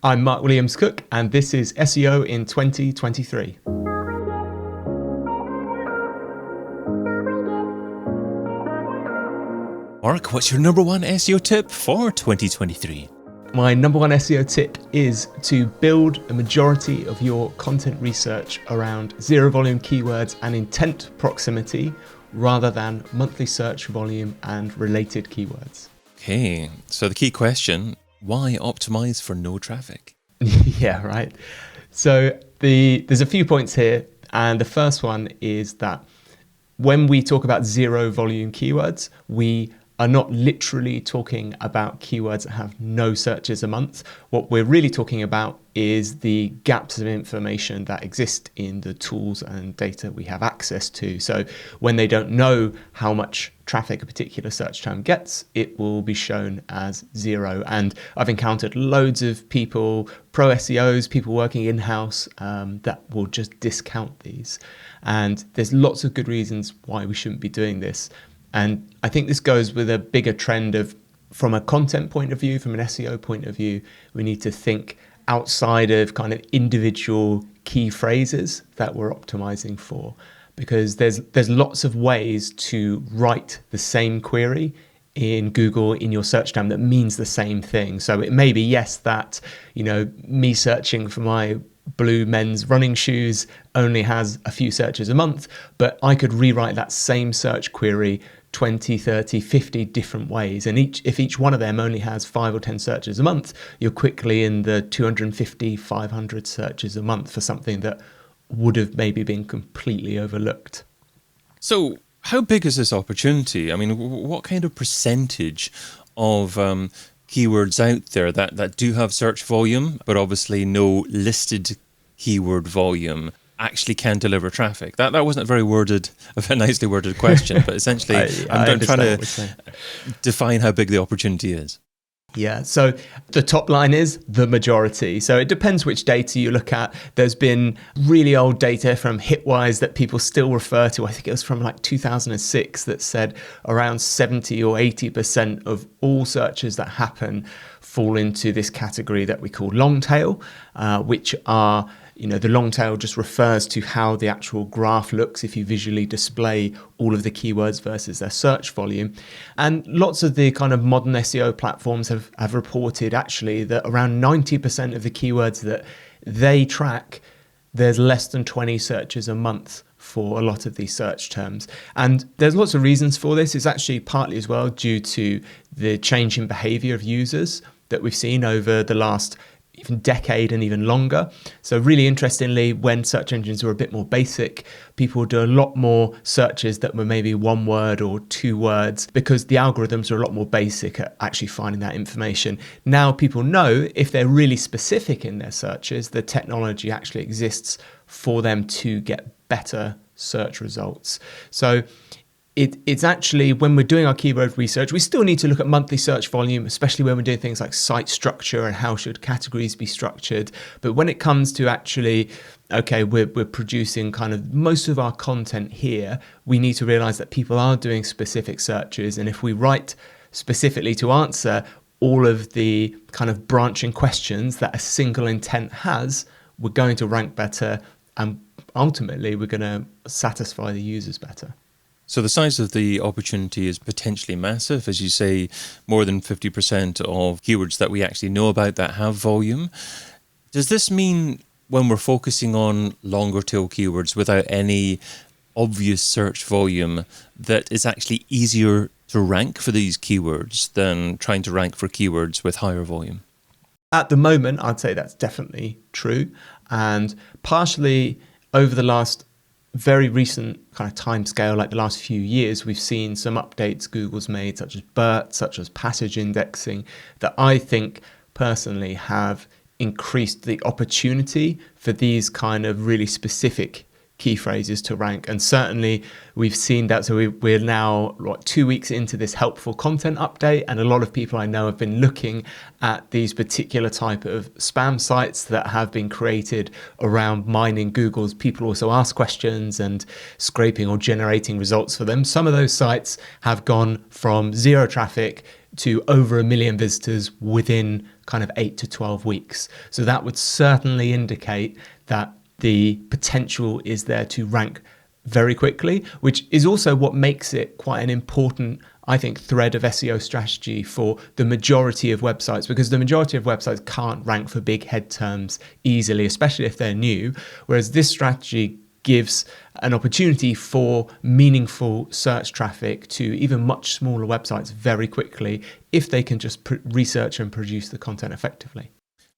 I'm Mark Williams-Cook, and this is SEO in 2023. Mark, what's your number one SEO tip for 2023? My number one SEO tip is to build a majority of your content research around zero volume keywords and intent proximity rather than monthly search volume and related keywords. Okay, so the key question, why optimize for no traffic? Yeah, right. So there's a few points here, and the first one is that when we talk about zero volume keywords, we are not literally talking about keywords that have no searches a month. What we're really talking about is the gaps of information that exist in the tools and data we have access to. So when they don't know how much traffic a particular search term gets, it will be shown as zero. And I've encountered loads of people, pro SEOs, people working in-house, that will just discount these. And there's lots of good reasons why we shouldn't be doing this. And I think this goes with a bigger trend of, from a content point of view, from an SEO point of view, we need to think outside of kind of individual key phrases that we're optimizing for, because there's lots of ways to write the same query in Google in your search term that means the same thing. So it may be, yes, that, me searching for my blue men's running shoes only has a few searches a month, but I could rewrite that same search query 20, 30, 50 different ways. And if each one of them only has 5 or 10 searches a month, you're quickly in the 250, 500 searches a month for something that would have maybe been completely overlooked. So how big is this opportunity? I mean, what kind of percentage of keywords out there that do have search volume, but obviously no listed keyword volume, actually can deliver traffic? That wasn't a very nicely worded question, but essentially I'm trying to define how big the opportunity is. Yeah, so the top line is the majority. So it depends which data you look at. There's been really old data from Hitwise that people still refer to. I think it was from like 2006 that said around 70 or 80% of all searches that happen fall into this category that we call long tail, which are, the long tail just refers to how the actual graph looks if you visually display all of the keywords versus their search volume. And lots of the kind of modern SEO platforms have reported actually that around 90% of the keywords that they track, there's less than 20 searches a month for a lot of these search terms. And there's lots of reasons for this. It's actually partly as well due to the change in behavior of users that we've seen over the last even decade and even longer. So really interestingly, when search engines were a bit more basic, people would do a lot more searches that were maybe 1 word or 2 words because the algorithms are a lot more basic at actually finding that information. Now people know if they're really specific in their searches, the technology actually exists for them to get better search results. So it's actually, when we're doing our keyword research, we still need to look at monthly search volume, especially when we're doing things like site structure and how should categories be structured. But when it comes to actually, okay, we're producing kind of most of our content here, we need to realize that people are doing specific searches. And if we write specifically to answer all of the kind of branching questions that a single intent has, we're going to rank better, and ultimately we're going to satisfy the users better. So the size of the opportunity is potentially massive. As you say, more than 50% of keywords that we actually know about that have volume. Does this mean when we're focusing on longer tail keywords without any obvious search volume, that it's actually easier to rank for these keywords than trying to rank for keywords with higher volume? At the moment, I'd say that's definitely true. And partially over the last very recent kind of time scale, like the last few years, we've seen some updates Google's made, such as BERT, such as passage indexing, that I think personally have increased the opportunity for these kind of really specific key phrases to rank. And certainly we've seen that. So we're now 2 weeks into this helpful content update, and a lot of people I know have been looking at these particular type of spam sites that have been created around mining Google's people also ask questions and scraping or generating results for them. Some of those sites have gone from zero traffic to over 1 million visitors within kind of 8 to 12 weeks. So that would certainly indicate that the potential is there to rank very quickly, which is also what makes it quite an important, I think, thread of SEO strategy for the majority of websites, because the majority of websites can't rank for big head terms easily, especially if they're new, whereas this strategy gives an opportunity for meaningful search traffic to even much smaller websites very quickly if they can just research and produce the content effectively.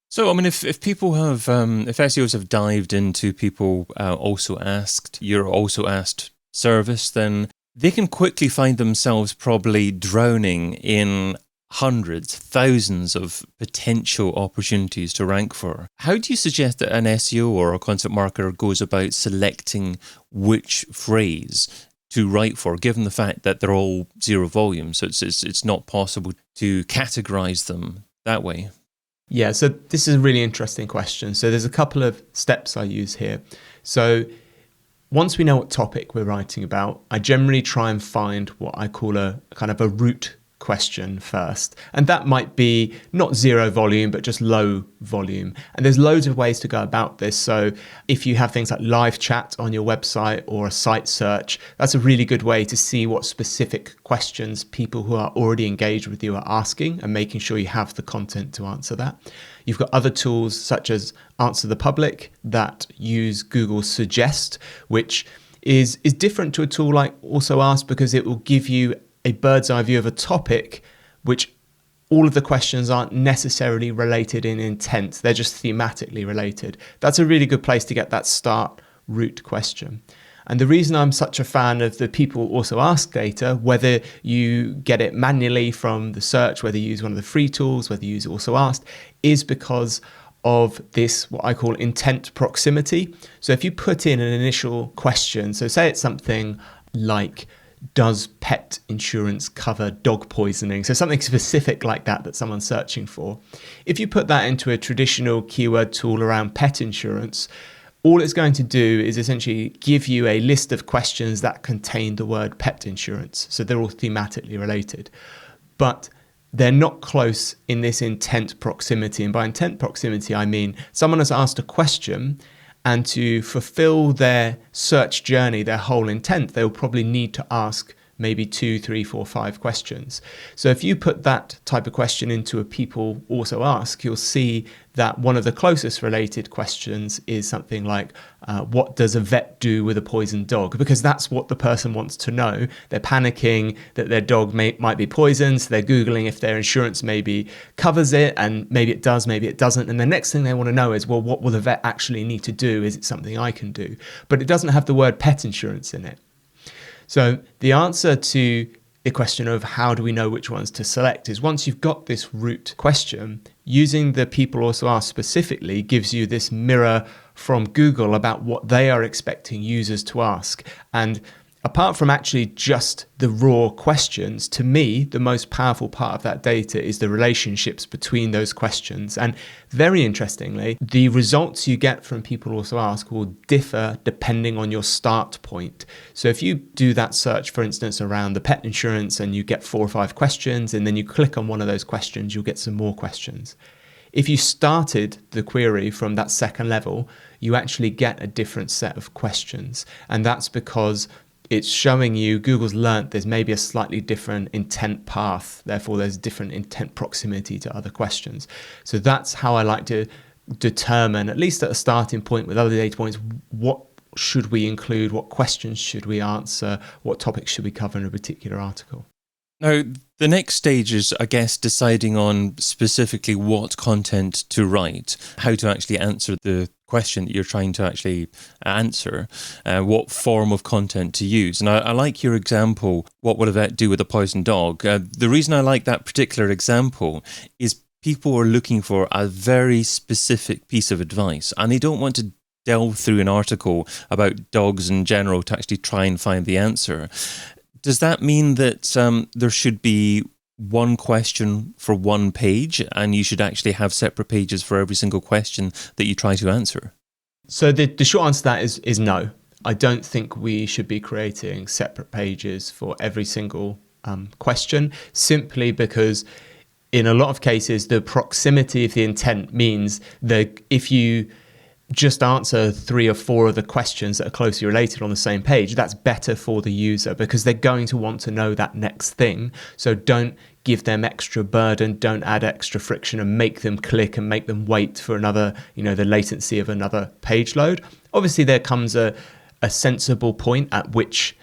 So, I mean, if people have, if SEOs have dived into people also asked, you're also asked service, then they can quickly find themselves probably drowning in hundreds, thousands of potential opportunities to rank for. How do you suggest that an SEO or a content marketer goes about selecting which phrase to write for, given the fact that they're all zero volume? So it's not possible to categorize them that way. Yeah, so this is a really interesting question. So there's a couple of steps I use here. So once we know what topic we're writing about, I generally try and find what I call a kind of a root question first. And that might be not zero volume, but just low volume. And there's loads of ways to go about this. So if you have things like live chat on your website or a site search, that's a really good way to see what specific questions people who are already engaged with you are asking and making sure you have the content to answer that. You've got other tools such as Answer the Public that use Google Suggest, which is different to a tool like Also Ask because it will give you a bird's eye view of a topic, which all of the questions aren't necessarily related in intent. They're just thematically related. That's a really good place to get that start root question. And the reason I'm such a fan of the people also ask data, whether you get it manually from the search, whether you use one of the free tools, whether you use also asked, is because of this, what I call intent proximity. So if you put in an initial question, so say it's something like, does pet insurance cover dog poisoning? So something specific like that someone's searching for. If you put that into a traditional keyword tool around pet insurance, all it's going to do is essentially give you a list of questions that contain the word pet insurance. So they're all thematically related. But they're not close in this intent proximity. And by intent proximity, I mean someone has asked a question, and to fulfill their search journey, their whole intent, they'll probably need to ask maybe 2, 3, 4, 5 questions. So if you put that type of question into a people also ask, you'll see that one of the closest related questions is something like, what does a vet do with a poisoned dog? Because that's what the person wants to know. They're panicking that their dog might be poisoned. So they're Googling if their insurance maybe covers it, and maybe it does, maybe it doesn't. And the next thing they want to know is, well, what will the vet actually need to do? Is it something I can do? But it doesn't have the word pet insurance in it. So the answer to the question of how do we know which ones to select is, once you've got this root question, using the people also ask specifically gives you this mirror from Google about what they are expecting users to ask. And apart from actually just the raw questions, to me, the most powerful part of that data is the relationships between those questions. And very interestingly, the results you get from people also ask will differ depending on your start point. So if you do that search, for instance, around the pet insurance and you get 4 or 5 questions, and then you click on one of those questions, you'll get some more questions. If you started the query from that second level, you actually get a different set of questions. And that's because it's showing you, Google's learnt there's maybe a slightly different intent path. Therefore, there's different intent proximity to other questions. So that's how I like to determine, at least at a starting point with other data points, what should we include, what questions should we answer, what topics should we cover in a particular article. Now, the next stage is, I guess, deciding on specifically what content to write, how to actually answer the question that you're trying to actually answer, what form of content to use. And I like your example, what would a vet do with a poisoned dog? The reason I like that particular example is people are looking for a very specific piece of advice, and they don't want to delve through an article about dogs in general to actually try and find the answer. Does that mean that there should be one question for one page, and you should actually have separate pages for every single question that you try to answer? So the short answer to that is no. I don't think we should be creating separate pages for every single question, simply because in a lot of cases, the proximity of the intent means that if you just answer 3 or 4 of the questions that are closely related on the same page, that's better for the user because they're going to want to know that next thing. So don't give them extra burden, don't add extra friction and make them click and make them wait for another, the latency of another page load. Obviously, there comes a sensible point at which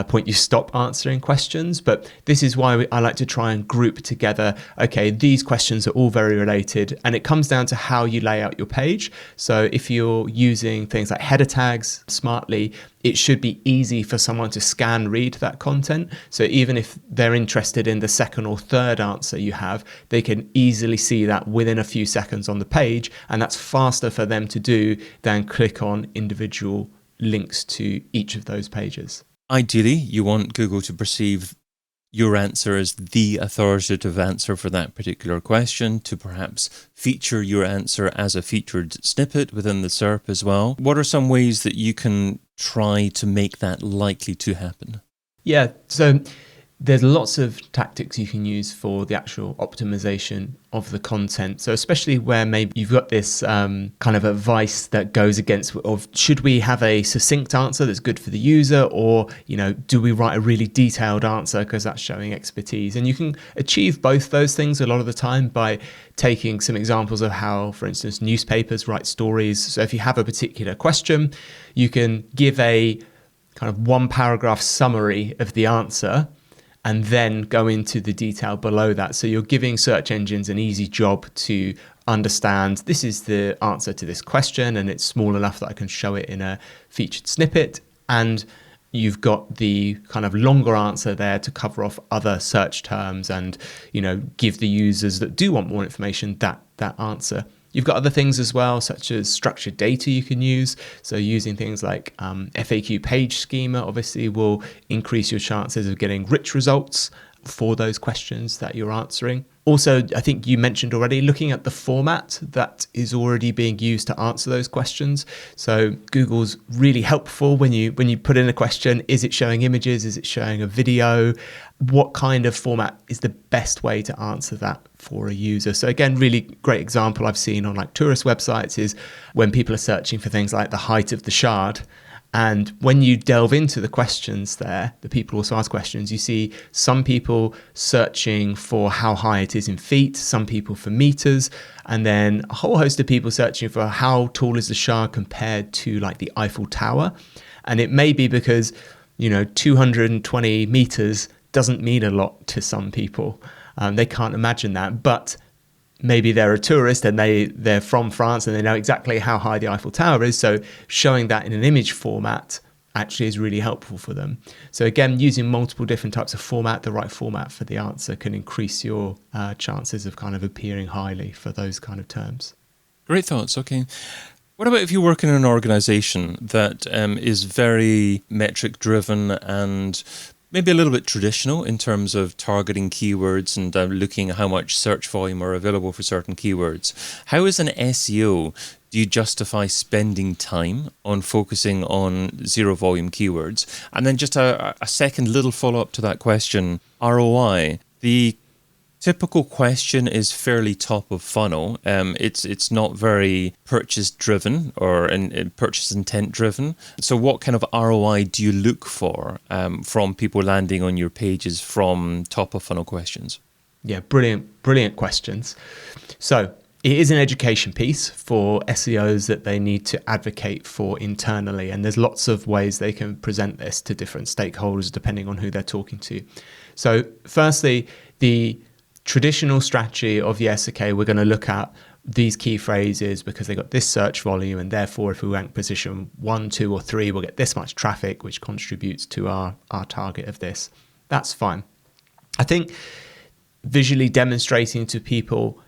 point you stop answering questions, but this is why I like to try and group together, okay, these questions are all very related, and it comes down to how you lay out your page. So if you're using things like header tags smartly, it should be easy for someone to scan read that content. So even if they're interested in the second or third answer you have, they can easily see that within a few seconds on the page, and that's faster for them to do than click on individual links to each of those pages. Ideally, you want Google to perceive your answer as the authoritative answer for that particular question, to perhaps feature your answer as a featured snippet within the SERP as well. What are some ways that you can try to make that likely to happen? Yeah, so there's lots of tactics you can use for the actual optimization of the content. So especially where maybe you've got this kind of advice that goes against, of should we have a succinct answer that's good for the user, or, do we write a really detailed answer because that's showing expertise? And you can achieve both those things a lot of the time by taking some examples of how, for instance, newspapers write stories. So if you have a particular question, you can give a kind of 1-paragraph summary of the answer and then go into the detail below that. So you're giving search engines an easy job to understand, this is the answer to this question, and it's small enough that I can show it in a featured snippet. And you've got the kind of longer answer there to cover off other search terms and, give the users that do want more information that answer. You've got other things as well, such as structured data you can use. So using things like FAQ page schema obviously will increase your chances of getting rich results for those questions that you're answering. Also, I think you mentioned already, looking at the format that is already being used to answer those questions. So Google's really helpful when you put in a question. Is it showing images? Is it showing a video? What kind of format is the best way to answer that for a user? So again, really great example I've seen on like tourist websites is when people are searching for things like the height of the Shard. And when you delve into the questions there, the people also ask questions, you see some people searching for how high it is in feet, some people for meters, and then a whole host of people searching for how tall is the Shard compared to like the Eiffel Tower. And it may be because, 220 meters doesn't mean a lot to some people. They can't imagine that, but maybe they're a tourist and they're from France and they know exactly how high the Eiffel Tower is. So showing that in an image format actually is really helpful for them. So again, using multiple different types of format, the right format for the answer can increase your chances of kind of appearing highly for those kind of terms. Great thoughts. Okay. What about if you work in an organization that is very metric driven and maybe a little bit traditional in terms of targeting keywords and looking at how much search volume are available for certain keywords? How, as an SEO, do you justify spending time on focusing on zero volume keywords? And then just a second little follow-up to that question, ROI. The typical question is fairly top of funnel. It's not very purchase driven or purchase intent driven. So what kind of ROI do you look for from people landing on your pages from top of funnel questions? Yeah, brilliant questions. So it is an education piece for SEOs that they need to advocate for internally. And there's lots of ways they can present this to different stakeholders depending on who they're talking to. So firstly, the traditional strategy of, yes, okay, we're going to look at these key phrases because they got this search volume, and therefore if we rank position 1, 2, or 3, we'll get this much traffic, which contributes to our target of this. That's fine. I think visually demonstrating to people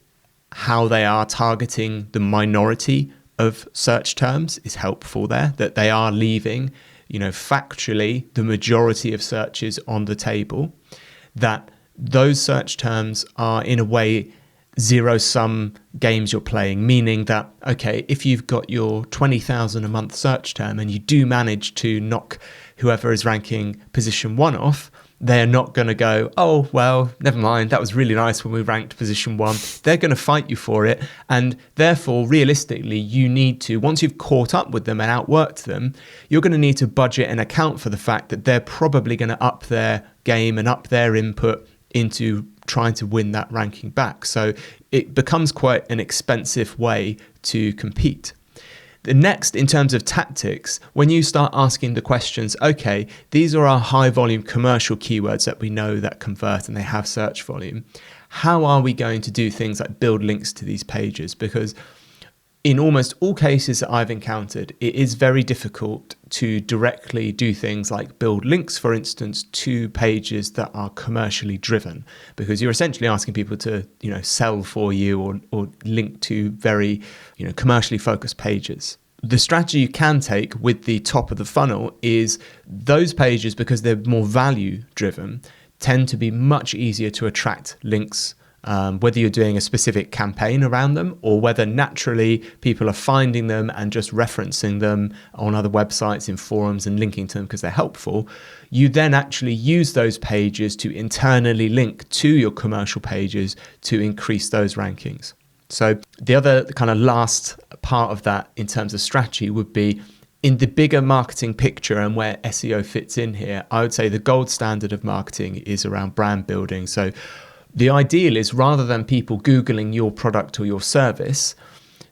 how they are targeting the minority of search terms is helpful there, that they are leaving, factually the majority of searches on the table, that those search terms are in a way zero-sum games you're playing, meaning that, okay, if you've got your 20,000 a month search term and you do manage to knock whoever is ranking position 1 off, They're not going to go, oh, well, never mind. That was really nice when we ranked position 1. They're going to fight you for it. And therefore, realistically, you need to, once you've caught up with them and outworked them, you're going to need to budget and account for the fact that they're probably going to up their game and up their input into trying to win that ranking back. So it becomes quite an expensive way to compete. The next, in terms of tactics, when you start asking the questions, okay, these are our high volume commercial keywords that we know that convert and they have search volume. How are we going to do things like build links to these pages? Because in almost all cases that I've encountered, it is very difficult to directly do things like build links, for instance, to pages that are commercially driven, because you're essentially asking people to, sell for you or link to very, commercially focused pages. The strategy you can take with the top of the funnel is those pages, because they're more value driven, tend to be much easier to attract links, whether you're doing a specific campaign around them or whether naturally people are finding them and just referencing them on other websites, in forums, and linking to them because they're helpful. You then actually use those pages to internally link to your commercial pages to increase those rankings. So the other kind of last part of that in terms of strategy would be in the bigger marketing picture and where SEO fits in here. I would say the gold standard of marketing is around brand building. So the ideal is, rather than people Googling your product or your service,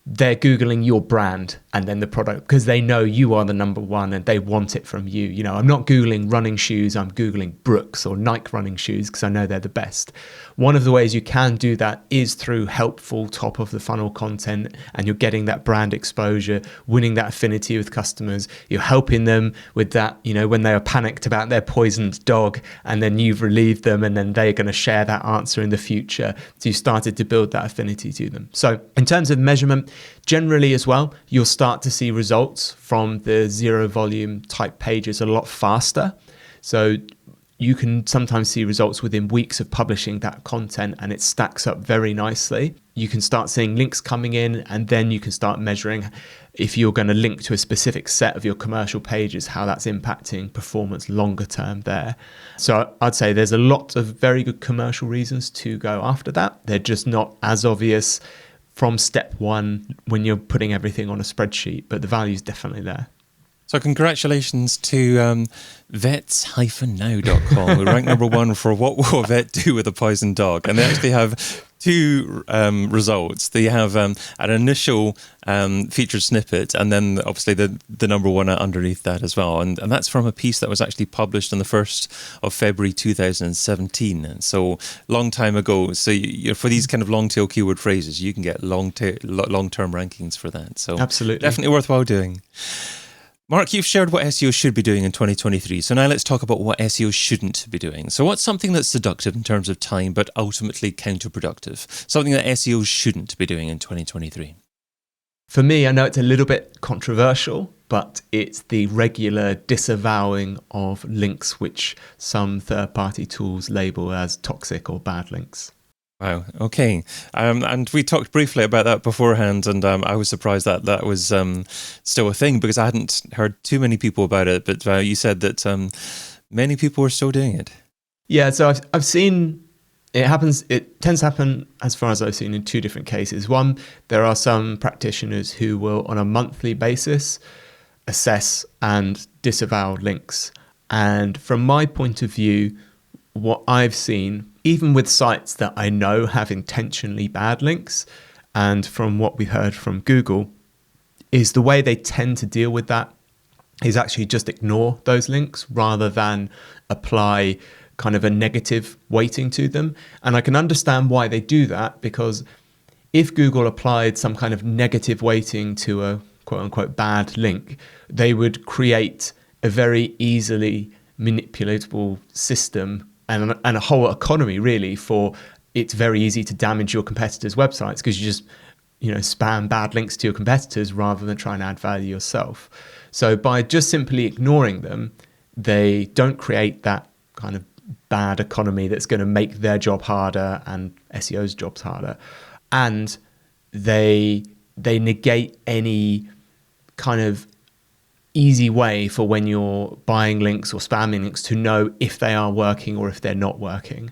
they're Googling your brand and then the product, because they know you are the number one and they want it from you. I'm not Googling running shoes, I'm Googling Brooks or Nike running shoes because I know they're the best. One of the ways you can do that is through helpful top of the funnel content, and you're getting that brand exposure, winning that affinity with customers. You're helping them with that, when they are panicked about their poisoned dog, and then you've relieved them, and then they're going to share that answer in the future. So you started to build that affinity to them. So in terms of measurement, generally as well, you'll start to see results from the zero volume type pages a lot faster. So you can sometimes see results within weeks of publishing that content, and it stacks up very nicely. You can start seeing links coming in, and then you can start measuring, if you're going to link to a specific set of your commercial pages, how that's impacting performance longer term there. So I'd say there's a lot of very good commercial reasons to go after that. They're just not as obvious from step one when you're putting everything on a spreadsheet, but the value is definitely there. So congratulations to vets-now.com. We ranked number 1 for what will a vet do with a poisoned dog? And they actually have 2 results. They have an initial featured snippet, and then obviously the number 1 underneath that as well. And that's from a piece that was actually published on the 1st of February 2017. So long time ago. So for these kind of long tail keyword phrases, you can get long-term rankings for that. So absolutely, definitely worthwhile doing. Mark, you've shared what SEO should be doing in 2023. So now let's talk about what SEO shouldn't be doing. So what's something that's seductive in terms of time, but ultimately counterproductive? Something that SEO shouldn't be doing in 2023? For me, I know it's a little bit controversial, but it's the regular disavowing of links which some third-party tools label as toxic or bad links. Wow. Okay. And we talked briefly about that beforehand, and I was surprised that was still a thing, because I hadn't heard too many people about it. But you said that many people are still doing it. Yeah. So I've seen it happens. It tends to happen, as far as I've seen, in 2 different cases. One, there are some practitioners who will, on a monthly basis, assess and disavow links. And from my point of view, what I've seen, even with sites that I know have intentionally bad links, and from what we heard from Google, is the way they tend to deal with that is actually just ignore those links rather than apply kind of a negative weighting to them. And I can understand why they do that, because if Google applied some kind of negative weighting to a quote unquote bad link, they would create a very easily manipulatable system and a whole economy, really, for it's very easy to damage your competitors' websites, because you just spam bad links to your competitors rather than try and add value yourself. So by just simply ignoring them, they don't create that kind of bad economy that's going to make their job harder and SEO's jobs harder. And they negate any kind of easy way for when you're buying links or spamming links to know if they are working or if they're not working.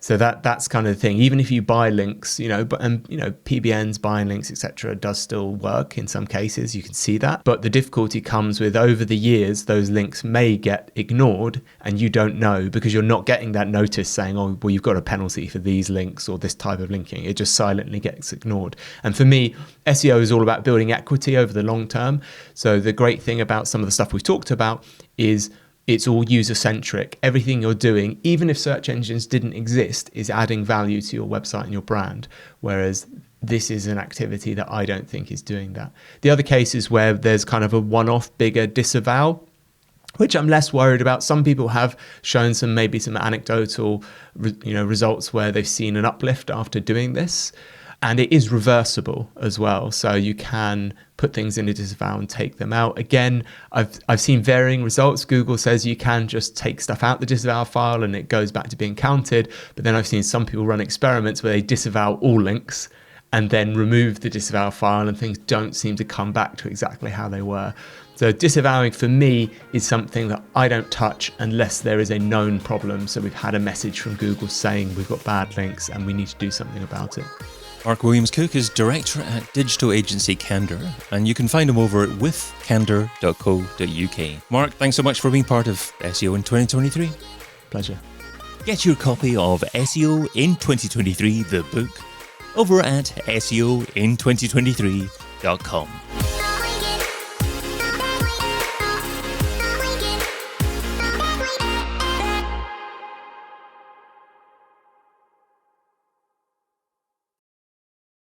So that's kind of the thing. Even if you buy links, PBNs, buying links, etc., does still work in some cases. You can see that. But the difficulty comes with, over the years, those links may get ignored and you don't know, because you're not getting that notice saying, oh, well, you've got a penalty for these links or this type of linking. It just silently gets ignored. And for me, SEO is all about building equity over the long term. So the great thing about some of the stuff we've talked about is it's all user-centric. Everything you're doing, even if search engines didn't exist, is adding value to your website and your brand, whereas this is an activity that I don't think is doing that. The other case is where there's kind of a one-off bigger disavow, which I'm less worried about. Some people have shown some anecdotal results where they've seen an uplift after doing this. And it is reversible as well. So you can put things in a disavow and take them out. Again, I've seen varying results. Google says you can just take stuff out the disavow file and it goes back to being counted. But then I've seen some people run experiments where they disavow all links and then remove the disavow file, and things don't seem to come back to exactly how they were. So disavowing for me is something that I don't touch unless there is a known problem. So we've had a message from Google saying we've got bad links and we need to do something about it. Mark Williams-Cook is director at digital agency Candor, and you can find him over at withcandor.co.uk. Mark, thanks so much for being part of SEO in 2023. Pleasure. Get your copy of SEO in 2023, the book, over at SEOin2023.com.